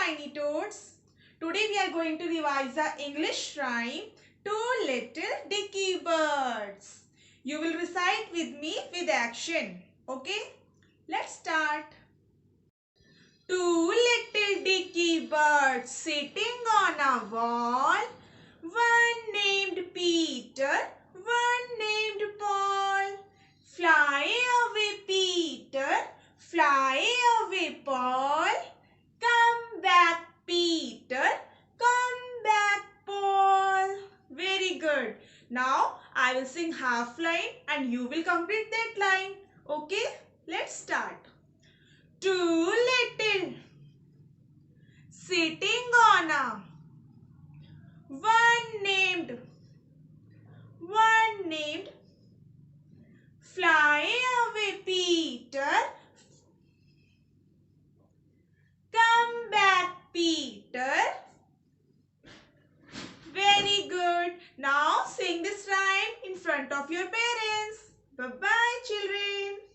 tiny toads. Today we are going to revise the English rhyme Two Little Dicky Birds. You will recite with me with action. Okay? Let's start. Two little dicky birds sitting on a wall. One named Peter, one named Paul. Fly away, Peter. Fly away, Paul. Come back, Peter. Come back, Paul. Very good. Now I will sing half line and you will complete that line. Okay? Let's start. Two little sitting on a one named fly away, Peter. Come back, Peter. Very good. Now sing this rhyme in front of your parents. Bye-bye, children.